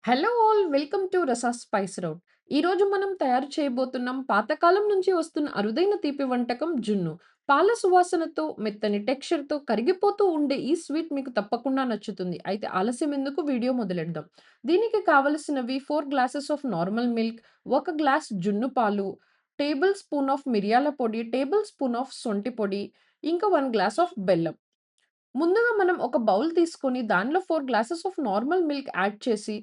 Hello all welcome to Rasa spice route. ఈరోజు మనం తయారు చేయబోతున్నాం పాతకాలం నుంచి వస్తున్న అరుదైన తీపి వంటకం జున్ను. పాల సువాసనతో, మెత్తని టెక్స్చర్‌తో కరిగిపోతూ ఉండే ఈ స్వీట్ మీకు తప్పకుండా నచ్చుతుంది. అయితే ఆలస్యం ఎందుకు వీడియో మొదలెడదాం. దీనికి కావలసినవి 4 glasses of normal milk, 1 glass జున్ను పాలు, టేబుల్ స్పూన్ ఆఫ్ మిరియాల పొడి, టేబుల్ స్పూన్ ఆఫ్ సొంటి పొడి, ఇంకా 1 గ్లాస్ ఆఫ్ బెల్లం. ముందుగా మనం ఒక బౌల్ తీసుకొని దానిలో 4 glasses of normal milk add చేసి,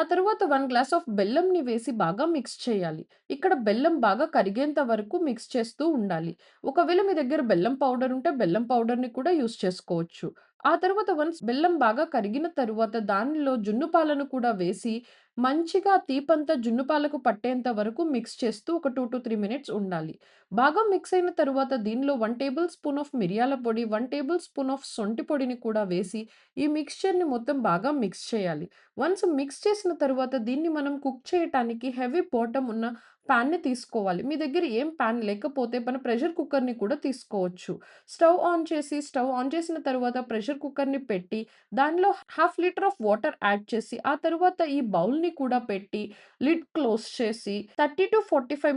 తరువాత 1 గ్లాస్ ఆఫ్ బెల్లంని వేసి బాగా మిక్స్ చేయాలి. ఇక్కడ బెల్లం బాగా కరిగేంత వరకు మిక్స్ చేస్తూ ఉండాలి. ఒకవేళ మీ దగ్గర బెల్లం పౌడర్ ఉంటే బెల్లం పౌడర్‌ని కూడా యూజ్ చేసుకోవచ్చు. ఆ తర్వాత వన్స్ బెల్లం బాగా కరిగిన తరువాత దానిలో జున్ను పాలను కూడా వేసి, మంచిగా తీపంతా జున్ను పాలకు పట్టేంత వరకు మిక్స్ చేస్తూ ఒక 2-3 మినిట్స్ ఉండాలి. బాగా మిక్స్ అయిన తరువాత దీనిలో 1 టేబుల్ స్పూన్ ఆఫ్ మిరియాల పొడి, 1 టేబుల్ స్పూన్ ఆఫ్ సొంటి పొడిని కూడా వేసి, ఈ మిక్స్చర్‌ని మొత్తం బాగా మిక్స్ చేయాలి. వన్స్ మిక్స్ చేసిన తరువాత దీన్ని మనం కుక్ చేయటానికి హెవీ బాటమ్ ఉన్న పాన్‌ని తీసుకోవాలి. మీ దగ్గర ఏం పాన్ లేకపోతే మన ప్రెషర్ కుక్కర్‌ని కూడా తీసుకోవచ్చు. స్టవ్ ఆన్ చేసిన తరువాత ప్రెషర్ కుక్కర్‌ని పెట్టి, దానిలో half litre of water add చేసి, ఆ తరువాత ఈ బౌల్‌ని కూడా పెట్టి, లిడ్ క్లోజ్ చేసి 30-45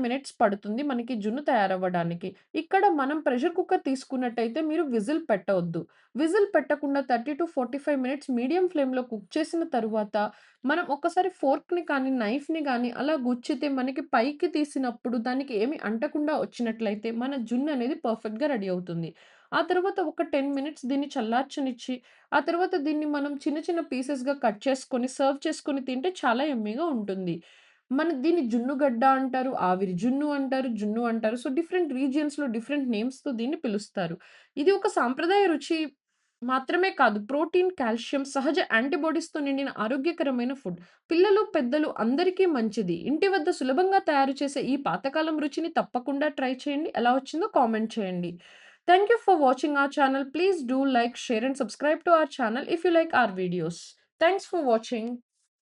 మినిట్స్ పడుతుంది మనకి జున్ను తయారవ్వడానికి. ఇక్కడ మనం ప్రెషర్ కుక్కర్ తీసుకున్నట్టయితే మీరు విజిల్ పెట్టవద్దు. విజిల్ పెట్టకుండా 30-45 మినిట్స్ మీడియం ఫ్లేమ్‌లో కుక్ చేసిన తరువాత, మనం ఒక్కసారి ఫోర్క్‌ని కానీ, నైఫ్‌ని గానీ అలా గుచ్చితే మనకి పైకి తీసినప్పుడు దానికి ఏమి అంటకుండా వచ్చినట్లయితే మన జున్ను అనేది పర్ఫెక్ట్‌గా రెడీ అవుతుంది. ఆ తర్వాత ఒక 10 మినిట్స్ దీన్ని చల్లార్చనిచ్చి, ఆ తర్వాత దీన్ని మనం చిన్న చిన్న పీసెస్‌గా కట్ చేసుకొని, సర్వ్ చేసుకొని తింటే చాలా యమ్మీగా ఉంటుంది. దీన్ని జున్ను గడ్డ అంటారు, ఆవిరి జున్ను అంటారు, జున్ను అంటారు. సో, డిఫరెంట్ రీజియన్స్‌లో డిఫరెంట్ నేమ్స్‌తో దీన్ని పిలుస్తారు. ఇది ఒక సాంప్రదాయ రుచి మాత్రమే కాదు. ప్రోటీన్, కాల్షియం, సహజ యాంటీబాడీస్‌తో నిండిన ఆరోగ్యకరమైన ఫుడ్. పిల్లలు, పెద్దలు అందరికీ మంచిది. ఇంటి వద్ద సులభంగా తయారు చేసే ఈ పాతకాలం రుచిని తప్పకుండా ట్రై చేయండి. ఎలా వచ్చిందో కామెంట్ చేయండి. Thank you for watching our channel. Please do like, share and subscribe to our channel if you like our videos. Thanks for watching.